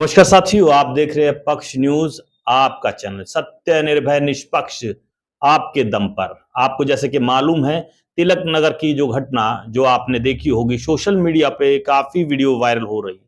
नमस्कार साथियों, आप देख रहे हैं पक्ष न्यूज, आपका चैनल सत्य निर्भय निष्पक्ष आपके दम पर। आपको जैसे कि मालूम है, तिलक नगर की जो घटना जो आपने देखी होगी, सोशल मीडिया पे काफी वीडियो वायरल हो रही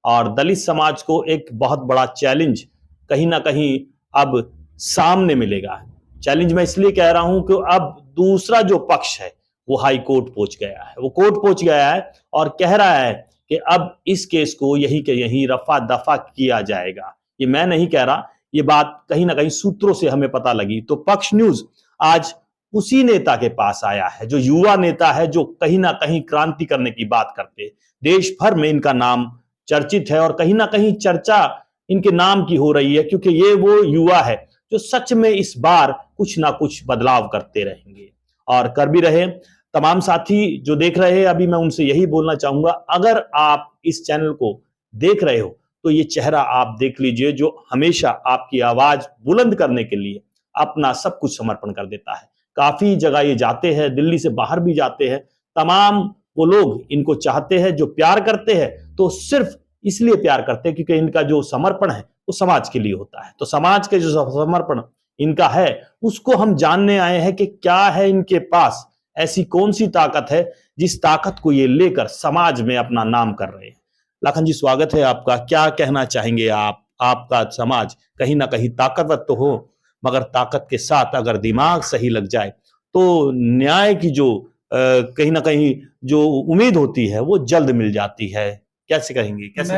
और दलित समाज को एक बहुत बड़ा चैलेंज कहीं ना कहीं अब सामने मिलेगा। चैलेंज मैं इसलिए कह रहा हूं कि अब दूसरा जो पक्ष है वो हाई कोर्ट पहुंच गया है, वो कोर्ट पहुंच गया है और कह रहा है कि अब इस केस को यहीं के यहीं रफा दफा किया जाएगा। ये मैं नहीं कह रहा, ये बात कहीं ना कहीं सूत्रों से हमें पता लगी। तो पक्ष न्यूज आज उसी नेता के पास आया है जो युवा नेता है, जो कहीं ना कहीं क्रांति करने की बात करते। देश भर में इनका नाम चर्चित है और कहीं ना कहीं चर्चा इनके नाम की हो रही है, क्योंकि ये वो युवा है जो सच में इस बार कुछ ना कुछ बदलाव करते रहेंगे और कर भी रहे। तमाम साथी जो देख रहे हैं, अभी मैं उनसे यही बोलना चाहूंगा, अगर आप इस चैनल को देख रहे हो तो ये चेहरा आप देख लीजिए जो हमेशा आपकी आवाज बुलंद करने के लिए अपना सब कुछ समर्पण कर देता है। काफी जगह ये जाते हैं, दिल्ली से बाहर भी जाते हैं। तमाम वो लोग इनको चाहते हैं, जो प्यार करते हैं तो सिर्फ इसलिए प्यार करते हैं क्योंकि इनका जो समर्पण है वो समाज के लिए होता है। तो समाज के जो समर्पण इनका है उसको हम जानने आए हैं कि क्या है इनके पास, ऐसी कौन सी ताकत है जिस ताकत को ये लेकर समाज में अपना नाम कर रहे हैं। लाखन जी, स्वागत है आपका। क्या कहना चाहेंगे आप? आपका समाज कहीं ना कहीं ताकतवर तो हो, मगर ताकत के साथ अगर दिमाग सही लग जाए तो न्याय की जो कहीं ना कहीं जो उम्मीद होती है वो जल्द मिल जाती है। कैसे कहेंगे, कैसे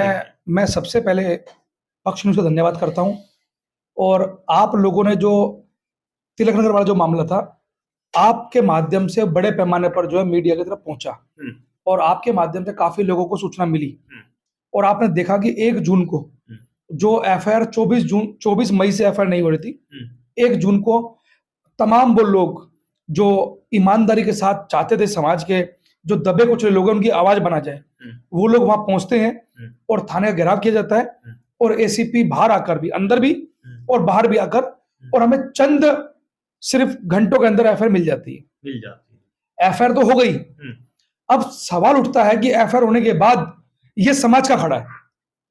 मैं सबसे पहले पक्ष न्यूज का धन्यवाद करता हूं। और आप लोगों ने जो तिलक नगर वाला जो मामला था, आपके माध्यम से बड़े पैमाने पर जो है मीडिया की तरफ पहुंचा और आपके माध्यम से काफी लोगों को सूचना मिली। और आपने देखा कि 1 जून को जो एफआईआर 24 मई से एफआईआर नहीं हो रही थी, 1 जून को तमाम वो लोग जो ईमानदारी के साथ चाहते थे समाज के जो दबे कुचले लोग हैं उनकी आवाज बना जाए, वो लोग वहां पहुंचते हैं और थाने का घेराव किया जाता है और एसीपी बाहर आकर भी, अंदर भी और बाहर भी आकर, और हमें चंद सिर्फ घंटों के अंदर एफआईआर मिल जाती है। एफआईआर तो हो गई। अब सवाल उठता है कि एफआईआर होने के बाद ये समाज का खड़ा है,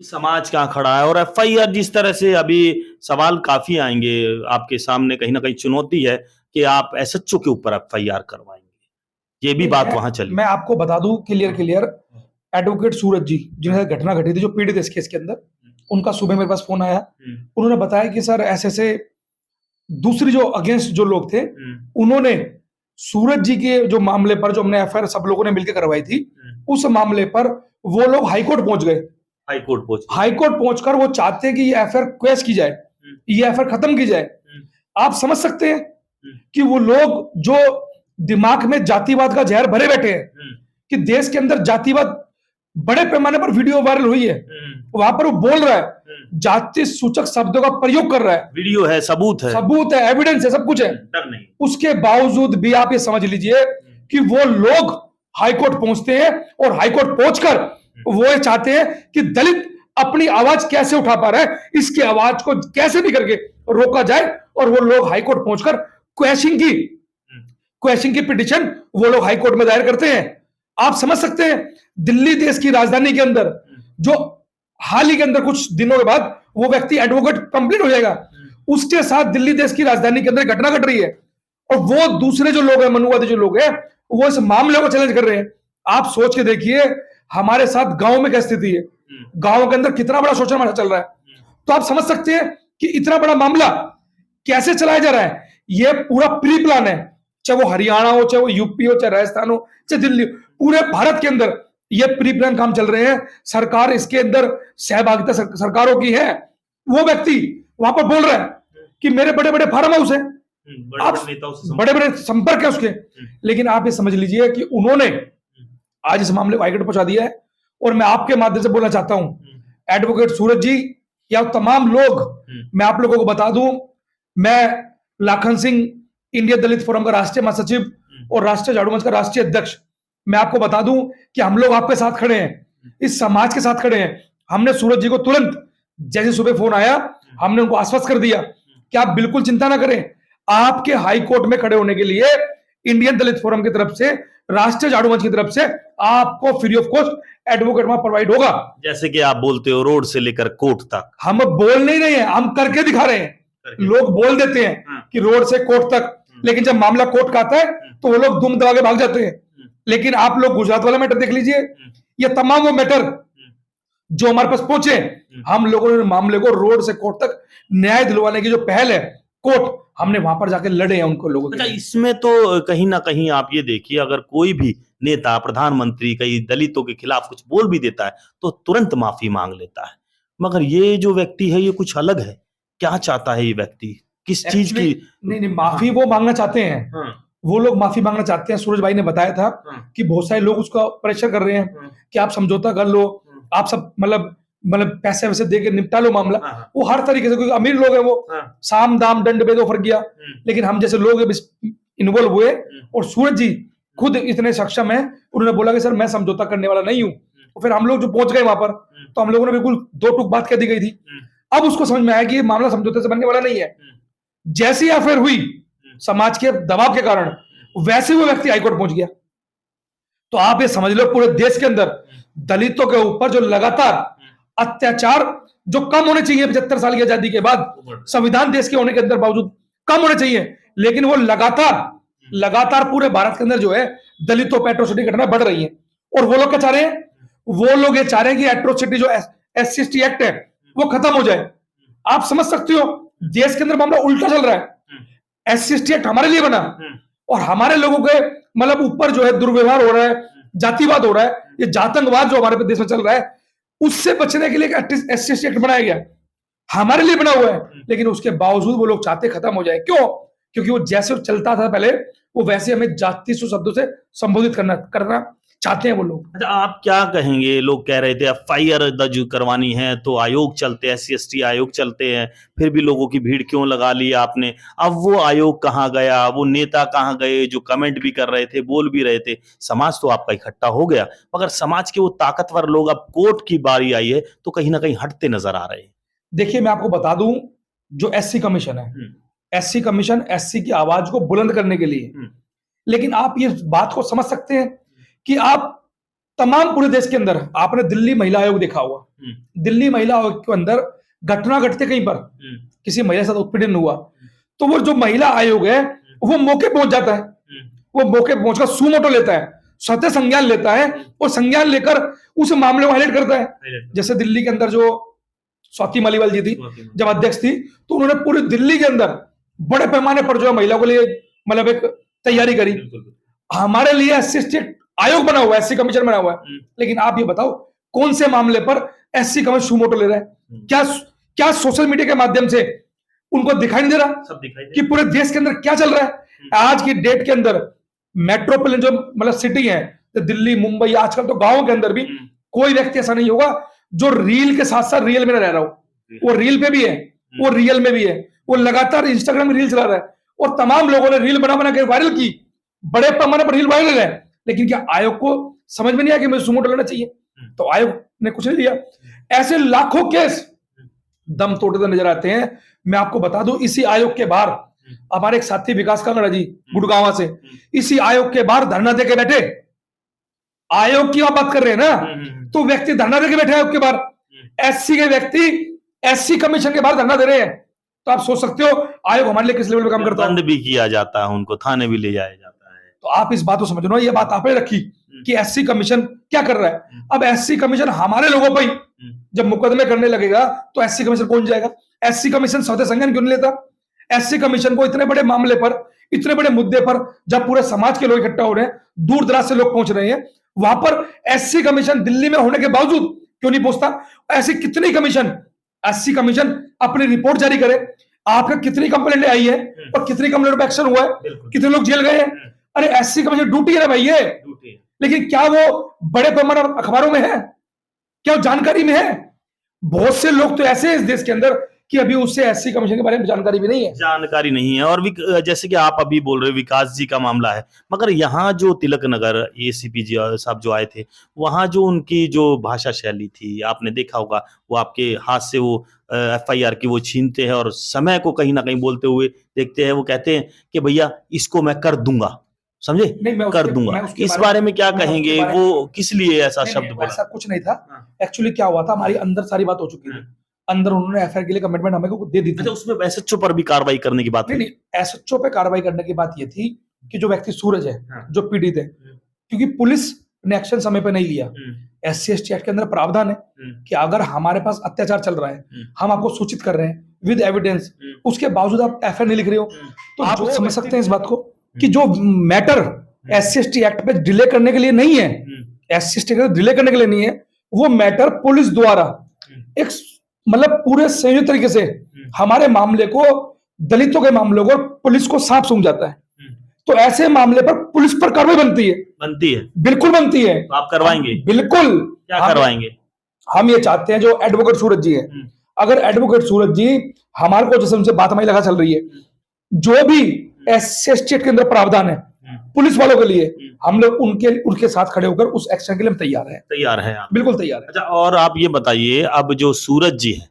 समाज कहाँ खड़ा है। और एफआईआर जिस तरह से अभी सवाल काफी आएंगे आपके सामने, कहीं ना कहीं चुनौती है कि आप एसएचओ के ऊपर एफआईआर करवाएंगे, ये भी बात वहां चली। मैं आपको बता दूं क्लियर, एडवोकेट सूरज जी जिनसे घटना घटी थी, जो पीड़ित इस केस के अंदर, उनका सुबह मेरे पास फोन आया। उन्होंने बताया कि सर ऐसे दूसरी जो अगेंस्ट जो लोग थे, उन्होंने सूरज जी के जो मामले पर जो हमने एफआईआर सब लोगों ने मिलकर करवाई थी, उस मामले पर वो लोग हाईकोर्ट पहुंच गए। हाईकोर्ट पहुंचकर वो चाहते हैं कि ये एफआईआर क्वेश की जाए, ये एफआईआर खत्म की जाए। आप समझ सकते हैं कि वो लोग जो दिमाग में जातिवाद का जहर भरे बैठे हैं, कि देश के अंदर जातिवाद बड़े पैमाने पर वीडियो वायरल हुई है, वहां पर वो बोल रहा है, जाति सूचक शब्दों का प्रयोग कर रहा है, वीडियो है, सबूत है, एविडेंस है, सब कुछ है। उसके बावजूद भी आप ये समझ लीजिए कि वो लोग हाईकोर्ट पहुंचते हैं और हाईकोर्ट पहुंचकर वो ये चाहते हैं कि दलित अपनी आवाज कैसे उठा पा रहा है, इसकी आवाज को कैसे भी करके रोका जाए। और वो लोग हाईकोर्ट पहुंचकर क्वेश्चन की पिटीशन वो लोग हाईकोर्ट में दायर करते हैं। आप समझ सकते हैं, दिल्ली देश की राजधानी के अंदर जो हाल ही के अंदर कुछ दिनों के बाद वो व्यक्ति एडवोकेट कंप्लीट हो जाएगा, उसके साथ दिल्ली देश की राजधानी के अंदर घटना घट रही है और वो दूसरे जो लोग हैं, मनुवादी जो लोग हैं, वो इस मामले को चैलेंज कर रहे हैं। आप सोच के देखिए हमारे साथ गांव में क्या स्थिति है, गांव के अंदर कितना बड़ा शोषण चल रहा है। तो आप समझ सकते हैं कि इतना बड़ा मामला कैसे चलाया जा रहा है। ये पूरा प्री प्लान है, चाहे वो हरियाणा हो, चाहे वो यूपी हो, चाहे राजस्थान हो, चाहे दिल्ली, पूरे भारत के अंदर ये प्री प्लान काम चल रहे हैं। सरकार इसके अंदर सहभागिता सरकारों की है। वो व्यक्ति वहां पर बोल रहा है कि मेरे बड़े बड़े फार्म हाउस है, बड़े बड़े संपर्क है उसके, लेकिन आप ये समझ लीजिए कि उन्होंने आज इस मामले को हाईकोर्ट पहुंचा दिया है। और मैं आपके माध्यम से बोलना चाहता हूं, एडवोकेट सूरज जी या तमाम लोग, मैं आप लोगों को बता दूं, मैं लाखन सिंह इंडिया दलित फोरम का राष्ट्रीय महासचिव और राष्ट्रीय झाड़ू मंच का राष्ट्रीय अध्यक्ष, मैं आपको बता दूं कि हम लोग आपके साथ खड़े हैं, इस समाज के साथ खड़े हैं। हमने सूरज जी को तुरंत जैसे सुबह फोन आया, हमने उनको आश्वस्त कर दिया कि आप बिल्कुल चिंता ना करें, आपके हाई कोर्ट में खड़े होने के लिए इंडियन दलित फोरम की तरफ से, राष्ट्रीय झाड़ू मंच की तरफ से आपको फ्री ऑफ कॉस्ट एडवोकेट वहां प्रोवाइड होगा। जैसे कि आप बोलते हो रोड से लेकर कोर्ट तक। हम बोल नहीं रहे हैं, हम करके दिखा रहे हैं। लोग बोल देते हैं कि रोड से कोर्ट तक, लेकिन जब मामला कोर्ट का आता है तो वो लोग दुम दबा के भाग जाते हैं। लेकिन आप लोग गुजरात वाला मैटर देख लीजिए, ये तमाम वो मैटर जो हमारे पास पहुंचे, हम लोगों ने मामले को रोड से कोर्ट तक न्याय दिलवाने की जो पहल है, कोर्ट हमने वहां पर जाके लड़े हैं उनको लोगों अच्छा, के। इसमें तो कहीं ना कहीं आप ये देखिए, अगर कोई भी नेता, प्रधानमंत्री कई दलितों के खिलाफ कुछ बोल भी देता है तो तुरंत माफी मांग लेता है, मगर ये जो व्यक्ति है ये कुछ अलग है। क्या चाहता है ये व्यक्ति, किस चीज की? नहीं, माफी वो मांगना चाहते हैं, वो लोग माफी मांगना चाहते हैं। सूरज भाई ने बताया था कि बहुत सारे लोग उसका प्रेशर कर रहे हैं कि आप समझौता कर लो, आप सब मतलब पैसे वैसे दे के निपटा लो मामला। वो हर तरीके से, क्योंकि अमीर लोग हैं वो, साम दाम दंड भेद फर्क गया। लेकिन हम जैसे लोग इन्वॉल्व हुए, और सूरज जी खुद इतने सक्षम है, उन्होंने बोला कि सर मैं समझौता करने वाला नहीं हूं। तो फिर हम लोग जो पहुंच गए वहां पर, तो हम लोगों ने बिल्कुल दो टूक बात कह दी गई थी। अब उसको समझ में आया कि ये मामला समझौते से बनने वाला नहीं है। जैसी अफेयर हुई समाज के दबाव के कारण, वैसे वो व्यक्ति हाईकोर्ट पहुंच गया। तो आप ये समझ लो, पूरे देश के अंदर दलितों के ऊपर जो लगातार अत्याचार जो कम होने चाहिए 75 साल की आजादी के बाद, संविधान देश के होने के अंदर बावजूद कम होने चाहिए, लेकिन वो लगातार पूरे भारत के अंदर जो है दलितों पर एट्रोसिटी घटना बढ़ रही है। और वो लोग क्या चाह रहे हैं? वो लोग ये चाह रहे हैं कि एट्रोसिटी जो SC एक्ट है वो खत्म हो जाए। आप समझ सकते हो, देश के अंदर मामला उल्टा चल रहा है। SC एक्ट हमारे लिए बना और हमारे लोगों के मतलब ऊपर जो है दुर्व्यवहार हो रहा है, जातिवाद हो रहा है, ये जातंकवाद जो हमारे देश में चल रहा है, उससे बचने के लिए SC एक्ट बनाया गया, हमारे लिए बना हुआ है। लेकिन उसके बावजूद वो लोग चाहते खत्म हो जाए। क्यों? क्योंकि वो जैसे चलता था पहले, वो वैसे हमें जाति शब्दों से संबोधित करना चाहते हैं वो लोग। अच्छा, आप क्या कहेंगे? लोग कह रहे थे FIR दर्ज करवानी है तो आयोग चलते हैं, SC/ST आयोग चलते हैं, फिर भी लोगों की भीड़ क्यों लगा ली आपने? अब वो आयोग कहाँ गया, वो नेता कहाँ गए जो कमेंट भी कर रहे थे, बोल भी रहे थे? समाज तो आपका इकट्ठा हो गया, मगर समाज के वो ताकतवर लोग, अब कोर्ट की बारी आई है तो कहीं ना कहीं हटते नजर आ रहे हैं। देखिए, मैं आपको बता दूं, जो SC कमीशन है, SC कमीशन SC की आवाज को बुलंद करने के लिए, लेकिन आप ये बात को समझ सकते हैं कि आप तमाम पूरे देश के अंदर, आपने दिल्ली महिला आयोग देखा होगा, दिल्ली महिला आयोग के अंदर घटना घटते कहीं पर किसी महिला के साथ उत्पीड़न हुआ, तो वो जो महिला आयोग है वो मौके पहुंच जाता है, वो मौके पहुंचकर सुमोटो लेता है, स्वतः संज्ञान लेता है, और संज्ञान लेकर उस मामले को हाईलाइट करता है। जैसे दिल्ली के अंदर जो स्वाति मालीवाल जी थी, जब अध्यक्ष थी, तो उन्होंने पूरी दिल्ली के अंदर बड़े पैमाने पर जो है महिलाओं के लिए मतलब एक तैयारी करी। हमारे लिए SC आयोग बना हुआ है, SC कमीशन बना हुआ है, लेकिन आप ये बताओ कौन से मामले पर SC कमीशन सुमोटो ले रहा है? क्या सोशल मीडिया के माध्यम से उनको दिखाई नहीं दे रहा? सब दिखाई दे कि पूरे देश के अंदर क्या चल रहा है। आज की डेट के अंदर मेट्रोपोलिटन जो मतलब सिटी है, दिल्ली, मुंबई, आजकल तो गांवों के अंदर भी कोई व्यक्ति ऐसा नहीं होगा जो रील के साथ साथ रियल में रह रहा हो। वो रील पे भी है, वो रियल में भी है, वो लगातार इंस्टाग्राम में रील चला रहा है, और तमाम लोगों ने रील बना के वायरल की, बड़े पैमाने पर रील वायरल है। लेकिन क्या आयोग को समझ में नहीं आया कि मुझे सुमोटो लेना चाहिए? तो आयोग ने कुछ नहीं दिया। ऐसे लाखों केस दम तोड़ते नजर आते हैं। मैं आपको बता दूं, इसी आयोग के बाहर हमारे एक साथी विकास कांगड़ा जी गुड़गांव से, इसी आयोग के बाहर धरना देके बैठे। आयोग की आप बात कर रहे हैं ना, तो व्यक्ति धरना देके बैठे आयोग के बाहर। SC के व्यक्ति SC कमीशन के बाहर धरना दे रहे हैं, तो आप सोच सकते हो आयोग हमारे लिए किस लेवल पे काम करता है। दंड भी किया जाता है, उनको थाने भी ले जाया जाता है। तो आप इस बात को समझो ना, ये बात आपने रखी कि SC कमीशन क्या कर रहा है। अब SC कमीशन हमारे लोगों पर ही जब मुकदमे करने लगेगा तो SC कमीशन कौन जाएगा? SC कमीशन स्वतः संज्ञान क्यों नहीं लेता? SC कमीशन को इतने बड़े मामले पर, इतने बड़े मुद्दे पर, जब पूरे समाज के लोग इकट्ठा हो रहे हैं, दूर दराज से लोग पहुंच रहे हैं, वहां पर SC कमीशन दिल्ली में होने के बावजूद क्यों नहीं पहुंचता? ऐसी कितनी कमीशन, SC कमीशन अपनी रिपोर्ट जारी करे, आपका कितनी कंप्लेंट आई है और कितनी कंप्लेंट पर एक्शन हुआ है, कितने लोग जेल गए हैं। अरे SC कमीशन ड्यूटी है ना भाई, ये लेकिन क्या वो बड़े पैमाने अखबारों में है? क्या वो जानकारी में है? बहुत से लोग तो ऐसे हैं इस देश के अंदर कि अभी उससे SC कमीशन के बारे में जानकारी भी नहीं है। जानकारी नहीं है। और जैसे कि आप अभी बोल रहे हो विकास जी का मामला है, मगर यहाँ जो तिलक नगर ACP जी साहब जो आए थे, वहाँ जो उनकी जो भाषा शैली थी, आपने देखा होगा, वो आपके हाथ से वो FIR की वो छीनते हैं और समय को कहीं ना कहीं बोलते हुए देखते हैं। वो कहते हैं कि भैया इसको मैं कर दूंगा, समझे, नहीं, मैं कर उसके दूंगा। मैं उसके इस बारे बारे में क्या मैं उसके कहेंगे, बारे वो किस लिए ऐसा नहीं, शब्द नहीं, बोला? ऐसा कुछ नहीं था। हाँ। एक्चुअली क्या हुआ था, हमारी अंदर सारी बात हो चुकी थी। अंदर उन्होंने एफआईआर के लिए कमिटमेंट हमें को दे दी थी। अच्छा, उसमें एसएचओ पर भी कार्रवाई करने की बात नहीं, हुई? नहीं, एसएचओ पे कार्रवाई करने की बात ये थी कि जो व्यक्ति सूरज है, हाँ। जो पीड़ित है, क्योंकि पुलिस ने एक्शन समय पे नहीं लिया। एससी एसटी एक्ट के अंदर प्रावधान है कि अगर हमारे पास अत्याचार चल रहा है, हम आपको सूचित कर रहे हैं विद एविडेंस, उसके बावजूद आप एफआईआर नहीं लिख रहे हो, तो आप समझ सकते हैं इस बात को कि जो मैटर एससी एसटी एक्ट पे डिले करने के लिए नहीं है, एससी एसटी एक्ट डिले करने के लिए नहीं है, वो मैटर पुलिस द्वारा एक मतलब पूरे संयुक्त तरीके से हमारे मामले को, दलितों के मामलों को पुलिस को सांप सूंघ जाता है। तो ऐसे मामले पर पुलिस पर कार्रवाई बनती है, बिल्कुल बनती है। तो आप करवाएंगे? बिल्कुल। क्या करवाएंगे? हम ये चाहते हैं, जो एडवोकेट सूरज जी है, अगर एडवोकेट सूरज जी हमारे को, जैसे उनसे बात हमारी लगा चल रही है, जो भी एससी एसटी के अंदर प्रावधान है पुलिस वालों के लिए, हम लोग उनके साथ खड़े होकर उस एक्शन के लिए हम तैयार हैं आप? बिल्कुल तैयार है। अच्छा, और आप ये बताइए, अब जो सूरज जी है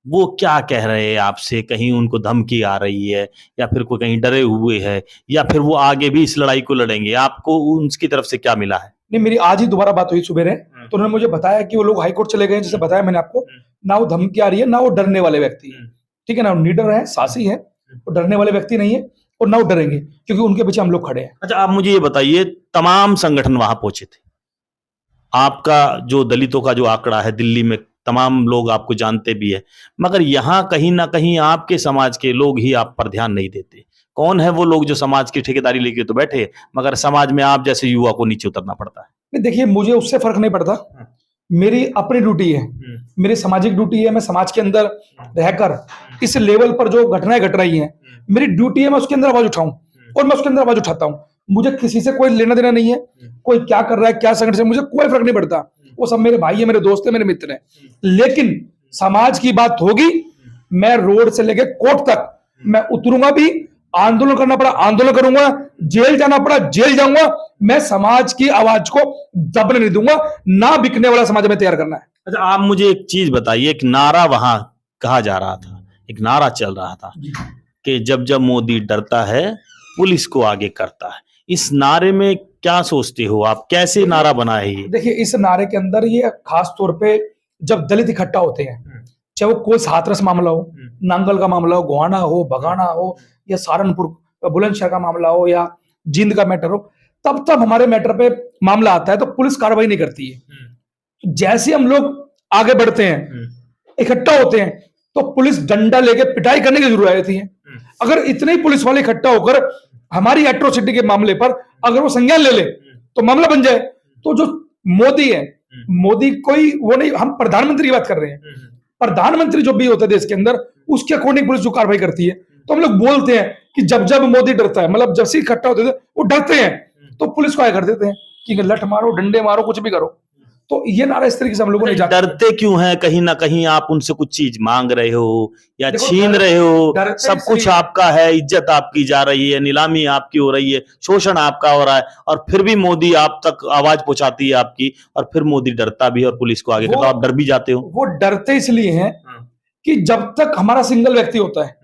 वो क्या कह रहे हैं आपसे? कहीं उनको धमकी आ रही है, या फिर कोई कहीं डरे हुए है, या फिर वो आगे भी इस लड़ाई को लड़ेंगे? आपको उनकी तरफ से क्या मिला है? नहीं, मेरी आज ही दोबारा बात हुई सुबह, तो उन्होंने मुझे बताया कि वो लोग हाईकोर्ट चले गए, जैसे बताया मैंने आपको। ना वो धमकी आ रही है, ना वो डरने वाले व्यक्ति है, ठीक है ना, निडर है, साहसी है, वो डरने वाले व्यक्ति नहीं है, और ना वो डरेंगे, क्योंकि उनके पीछे हम लोग खड़े हैं। अच्छा, आप मुझे ये बताइए, तमाम संगठन वहां पहुंचे थे, आपका जो दलितों का जो आंकड़ा है दिल्ली में, तमाम लोग आपको जानते भी है, मगर यहाँ कहीं ना कहीं आपके समाज के लोग ही आप पर ध्यान नहीं देते। कौन है वो लोग जो समाज की ठेकेदारी लेके तो बैठे, मगर समाज में आप जैसे युवा को नीचे उतरना पड़ता है? नहीं, देखिए, मुझे उससे फर्क नहीं पड़ता, मेरी अपनी ड्यूटी है, मेरी सामाजिक ड्यूटी है। मैं समाज के अंदर रहकर इस लेवल पर जो घटनाएं घट रही हैं, मेरी ड्यूटी है मैं उसके अंदर आवाज उठाऊं, और मैं उसके अंदर आवाज उठाता हूं। मुझे किसी से कोई लेना देना नहीं है, कोई क्या कर रहा है, क्या संगठन से, मुझे कोई फर्क नहीं पड़ता। वो सब मेरे भाई है, मेरे दोस्त है, मेरे मित्र हैं। लेकिन समाज की बात होगी, मैं रोड से लेके कोर्ट तक मैं उतरूंगा भी, आंदोलन करना पड़ा आंदोलन करूंगा, जेल जाना पड़ा जेल जाऊंगा। मैं समाज की आवाज को दबने नहीं दूंगा, ना बिकने वाला समाज में तैयार करना है। अच्छा, आप मुझे एक चीज बताइए, एक नारा वहां कहा जा रहा था, एक नारा चल रहा था कि जब जब मोदी डरता है पुलिस को आगे करता है। इस नारे में क्या सोचते हो आप, कैसे नारा बना है ये? देखिए, इस नारे के अंदर ये खास तौर पे जब दलित इकट्ठा होते हैं, चाहे वो कोई हाथरस मामला हो, नांगल का मामला हो, गोहाना हो, बगाना हो, या सहारनपुर बुलंदशहर का मामला हो, या जींद का मैटर हो, तब हमारे मैटर पे मामला आता है तो पुलिस कार्रवाई नहीं करती है। जैसे हम लोग आगे बढ़ते हैं, इकट्ठा होते हैं, तो पुलिस डंडा लेके पिटाई करने की जरूरत रहती है। अगर इतने ही पुलिस वाले इकट्ठा होकर हमारी एट्रोसिटी के मामले पर अगर वो संज्ञान ले ले तो मामला बन जाए, तो जो मोदी है, मोदी कोई वो नहीं, हम प्रधानमंत्री की बात कर रहे हैं। प्रधानमंत्री जो भी होता है देश के अंदर, उसके अकॉर्डिंग पुलिस जो कार्रवाई करती है। तो हम लोग बोलते हैं कि जब जब मोदी डरता है, मतलब जब से इकट्ठा होते थे वो डरते हैं, तो पुलिस को आगे कर देते हैं कि लठ मारो, डंडे मारो, कुछ भी करो। तो ये नारा इस तरीके से हम लोगों ने डरते क्यों हैं? कहीं ना कहीं आप उनसे कुछ चीज मांग रहे हो या छीन रहे हो, सब कुछ आपका है, इज्जत आपकी जा रही है, नीलामी आपकी हो रही है, शोषण आपका हो रहा है, और फिर भी मोदी आप तक आवाज पहुंचाती है आपकी, और फिर मोदी डरता भी और पुलिस को आगे करता, आप डर भी जाते हो। वो डरते इसलिए हैं कि जब तक हमारा सिंगल व्यक्ति होता है,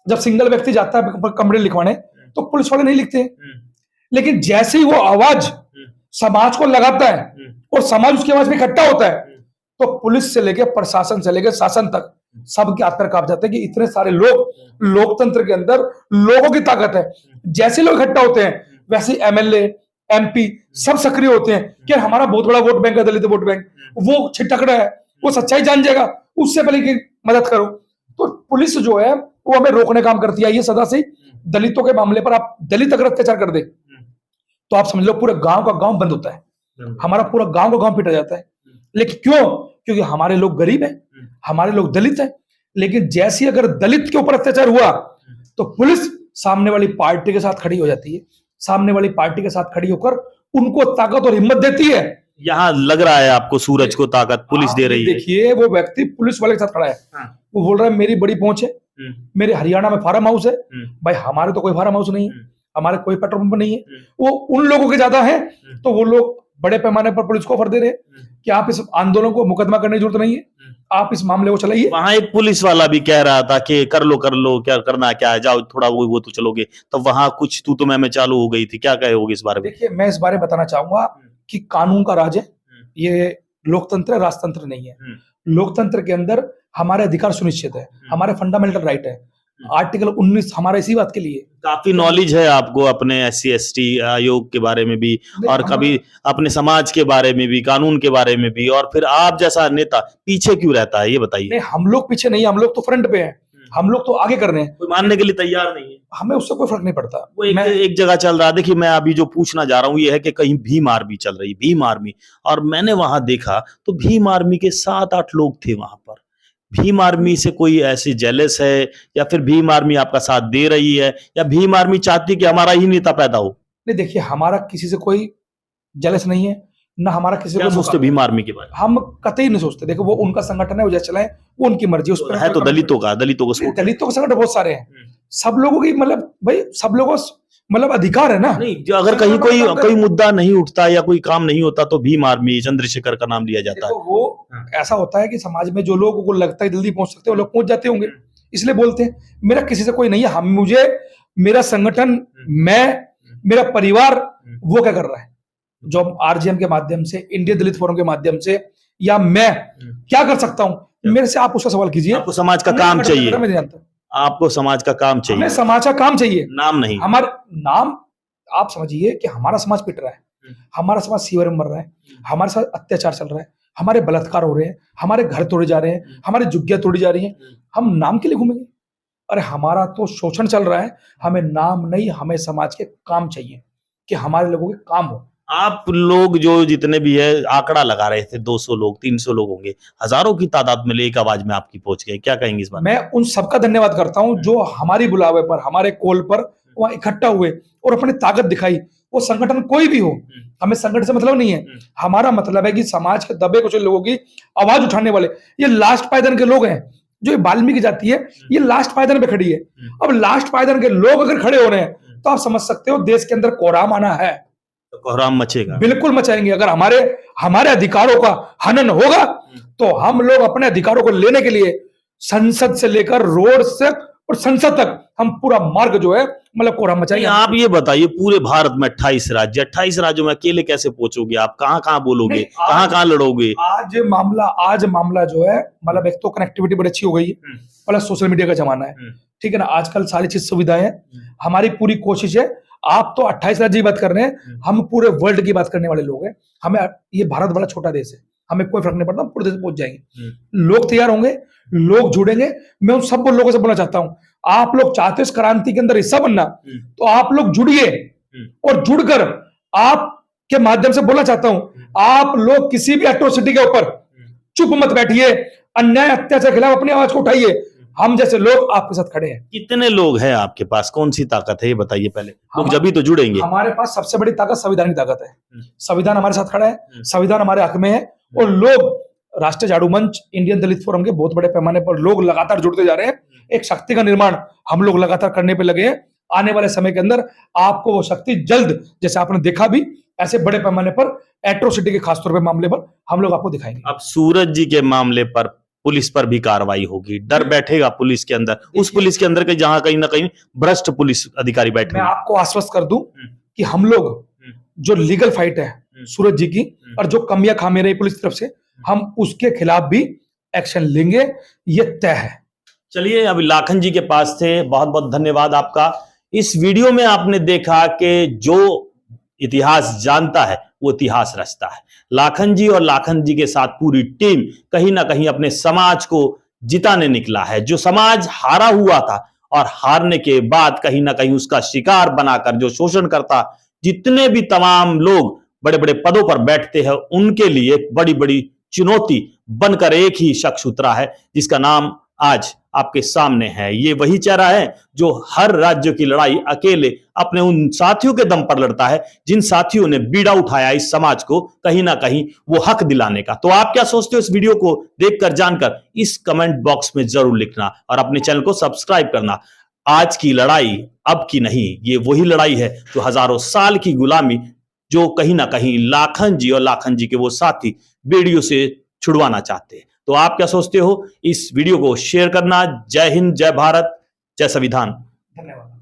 जब सिंगल व्यक्ति जाता है कंप्लेंट लिखवाने, तो पुलिस वाले नहीं लिखते। लेकिन जैसे ही वो आवाज समाज को लगाता है और समाज उसकी आवाज में इकट्ठा होता है, तो पुलिस से लेकर प्रशासन से लेकर शासन तक सबके हाथ पैर कांप जाते हैं कि इतने सारे लोग, लोकतंत्र के अंदर लोगों की ताकत है। जैसे लोग इकट्ठा होते हैं, वैसे एमएलए, एमपी सब सक्रिय होते हैं कि हमारा बहुत बड़ा वोट बैंक है, दलित वोट बैंक, वो छिटकड़ा है, वो सच्चाई जान जाएगा, उससे पहले की मदद करो। तो पुलिस जो है वो हमें रोकने काम करती है। ये सदा से दलितों के मामले पर, आप दलित अगर अत्याचार कर दे तो आप समझ लो पूरे गांव का गांव बंद होता है, हमारा पूरा गांव का गांव पीटा जाता है। लेकिन क्यों? क्योंकि हमारे लोग गरीब हैं, हमारे लोग दलित हैं। लेकिन जैसे अगर दलित के ऊपर अत्याचार हुआ तो पुलिस सामने वाली पार्टी के साथ खड़ी हो जाती है, सामने वाली पार्टी के साथ खड़ी होकर उनको ताकत और हिम्मत देती है। यहाँ लग रहा है आपको सूरज को ताकत पुलिस दे रही है? देखिए, वो व्यक्ति पुलिस वाले के साथ खड़ा है, वो बोल रहा है मेरी बड़ी पहुंच है, मेरे हरियाणा में फार्म हाउस है। भाई हमारे तो कोई फार्म हाउस नहीं है, हमारे कोई पेट्रोल पंप नहीं है, वो उन लोगों के ज्यादा है। तो वो लोग बड़े पैमाने पर पुलिस को ऑफर दे रहे हैं कि आप इस आंदोलन को मुकदमा करने की जरूरत नहीं है, आप इस मामले को चलाइए। वहां एक पुलिस वाला भी कह रहा था कि कर लो क्या करना क्या है, जाओ थोड़ा वो तो चलोगे, तो वहां कुछ तू मैं चालू हो गई थी, क्या कहोगे इस बारे में? देखिए, मैं इस बारे में बताना चाहूंगा कि कानून का राज है, ये लोकतंत्र है, राजतंत्र नहीं है। लोकतंत्र के अंदर हमारे अधिकार सुनिश्चित है, हमारे फंडामेंटल राइट है। आर्टिकल 19 हमारा इसी बात के लिए। काफी नॉलेज है आपको अपने SC/ST आयोग के बारे में भी, और कभी अपने समाज के बारे में भी, कानून के बारे में भी, और फिर आप जैसा नेता पीछे क्यों रहता है, ये बताइए। नहीं, हम लोग पीछे नहीं, हम लोग तो फ्रंट पे हैं, हम लोग तो आगे कर रहे हैं। कोई मानने के लिए तैयार नहीं है, हमें उससे कोई फर्क नहीं पड़ता। वो एक जगह चल रहा है। देखिए, मैं अभी जो पूछना जा रहा हूँ ये है कि कहीं भीम आर्मी चल रही, भीम आर्मी, और मैंने वहां देखा तो भीम आर्मी के 7-8 लोग थे वहां पर। भीम आर्मी से कोई ऐसी जेलस है, या फिर भीम आर्मी आपका साथ दे रही है, या भीम आर्मी चाहती कि हमारा ही नेता पैदा हो? नहीं, देखिए, हमारा किसी से कोई जेलस नहीं है, ना हमारा किसी क्या को सोचते भीम आर्मी के बारे में? हम कतई नहीं सोचते। देखो, वो उनका संगठन है, वो जैसे चलाएं, वो उनकी मर्जी। उस पर है तो दलितों का दलितों के संगठन बहुत सारे हैं, सब लोगों की मतलब भाई सब लोगों मतलब अधिकार है ना। नहीं, जो अगर कहीं कोई मुद्दा नहीं उठता या कोई काम नहीं होता तो भीम आर्मी, चंद्रशेखर का नाम लिया जाता है। वो ऐसा होता है कि समाज में जो लोगों को लगता है जल्दी पहुंच सकते हैं वो लोग पहुंच जाते होंगे, इसलिए बोलते हैं। मेरा किसी से कोई नहीं है, हम मुझे मेरा संगठन, मैं, मेरा परिवार वो क्या कर रहा है, जो RJM के माध्यम से, इंडियन दलित फोरम के माध्यम से, या मैं क्या कर सकता हूं, मेरे से आप उसका सवाल कीजिए। आपको समाज का काम चाहिए, मैं नहीं जानता। आपको समाज का काम चाहिए, हमें समाज का काम चाहिए, नाम नहीं। हमारा नाम, आप समझिए कि हमारा समाज पिट रहा है, हमारा समाज सीवर में मर रहा है, हमारे साथ अत्याचार चल रहा है, हमारे बलात्कार हो रहे हैं, हमारे घर तोड़े जा रहे हैं, हमारी झुग्गियां तोड़ी जा रही हैं, हम नाम के लिए घूमेंगे? अरे हमारा तो शोषण चल रहा है, हमें नाम नहीं, हमें समाज के काम चाहिए कि हमारे लोगों के काम हो। आप लोग जो जितने भी है आंकड़ा लगा रहे थे, 200 लोग, 300 लोग होंगे, हजारों की तादाद में एक आवाज में आपकी पहुंच गए, क्या कहेंगे इस बारे में? मैं उन सबका धन्यवाद करता हूं जो हमारी बुलावे पर, हमारे कॉल पर वहां इकट्ठा हुए और अपनी ताकत दिखाई। वो संगठन कोई भी हो, हमें संगठन से मतलब नहीं है, हमारा मतलब है कि समाज के दबे कुचले लोगों की आवाज उठाने वाले, ये लास्ट पायदान के लोग हैं। जो ये वाल्मीकि जाति है, ये लास्ट पायदान पे खड़ी है। अब लास्ट पायदान के लोग अगर खड़े हो रहे हैं तो आप समझ सकते हो देश के अंदर कोहराम आना है, तो कोहराम मचेगा, बिल्कुल मचाएंगे। अगर हमारे अधिकारों का हनन होगा तो हम लोग अपने अधिकारों को लेने के लिए संसद से लेकर रोड से और संसद तक हम पूरा मार्ग जो है मतलब कोहराम मचाएंगे। आप ये बताइए, पूरे भारत में 28 राज्य, 28 राज्यों में अकेले कैसे पहुंचोगे आप? कहाँ बोलोगे, कहाँ लड़ोगे? आज मामला जो है, मतलब एक तो कनेक्टिविटी बड़ी अच्छी हो गई है, मतलब सोशल मीडिया का जमाना है, ठीक है ना। आजकल सारी चीज सुविधाएं हैं। हमारी पूरी कोशिश है, आप तो 28 राज्य की बात कर रहे हैं, हम पूरे वर्ल्ड की बात करने वाले लोग हैं। हमें, ये भारत बड़ा छोटा देश है, हमें कोई फर्क नहीं पड़ता, पूरे देश पहुंच जाएंगे। लोग तैयार होंगे, लोग जुड़ेंगे। मैं उन सब लोगों से बोलना चाहता हूं, आप लोग चाहते हो इस क्रांति के अंदर हिस्सा बनना, तो आप लोग जुड़िए, और जुड़कर आप के माध्यम से बोलना चाहता हूं, आप लोग किसी भी एट्रोसिटी के ऊपर चुप मत बैठिए, अन्याय अत्याचार के खिलाफ अपनी आवाज को उठाइए। हम जैसे लोग आपके साथ खड़े हैं। कितने लोग हैं आपके पास, कौन सी ताकत है ये बताइए पहले, लोग जब भी तो जुड़ेंगे। हमारे पास सबसे बड़ी ताकत संविधान की ताकत है। संविधान हमारे साथ खड़ा है, संविधान हमारे हक में है, और लोग, राष्ट्रीय झाड़ू मंच, इंडियन दलित फोरम के बहुत बड़े पैमाने पर लोग लगातार जुड़ते जा रहे हैं। एक शक्ति का निर्माण हम लोग लगातार करने पे लगे हैं। आने वाले समय के अंदर आपको वो शक्ति जल्द, जैसे आपने देखा भी, ऐसे बड़े पैमाने पर एट्रोसिटी के खासतौर पर मामले पर हम लोग आपको दिखाएंगे। अब सूरज जी के मामले पर पुलिस पर भी कार्रवाई होगी, डर बैठेगा पुलिस के अंदर, उस पुलिस के अंदर के जहां कहीं ना कहीं भ्रष्ट पुलिस अधिकारी बैठे। मैं आपको आश्वस्त कर दूं कि हम लोग जो लीगल फाइट है सूरज जी की, और जो कमियां खामी रही पुलिस की तरफ से, हम उसके खिलाफ भी एक्शन लेंगे, ये तय है। चलिए, अभी लाखन जी के पास थे, बहुत बहुत धन्यवाद आपका। इस वीडियो में आपने देखा कि जो इतिहास जानता है वो इतिहास रचता है। लाखन जी और लाखन जी के साथ पूरी टीम कहीं ना कहीं अपने समाज को जिताने निकला है। जो समाज हारा हुआ था और हारने के बाद कहीं ना कहीं उसका शिकार बनाकर जो शोषण करता, जितने भी तमाम लोग बड़े बड़े पदों पर बैठते हैं, उनके लिए बड़ी बड़ी चुनौती बनकर एक ही शख्स उतरा है, जिसका नाम आज आपके सामने है। ये वही चेहरा है जो हर राज्य की लड़ाई अकेले अपने उन साथियों के दम पर लड़ता है, जिन साथियों ने बीड़ा उठाया इस समाज को कहीं ना कहीं वो हक दिलाने का। तो आप क्या सोचते हो इस वीडियो को देखकर, जानकर, इस कमेंट बॉक्स में जरूर लिखना, और अपने चैनल को सब्सक्राइब करना। आज की लड़ाई अब की नहीं, ये वही लड़ाई है जो हजारों साल की गुलामी जो कहीं ना कहीं लाखन जी और लाखन जी के वो साथी वीडियो से छुड़वाना चाहते हैं। तो आप क्या सोचते हो? इस वीडियो को शेयर करना। जय हिंद, जय भारत, जय संविधान। धन्यवाद।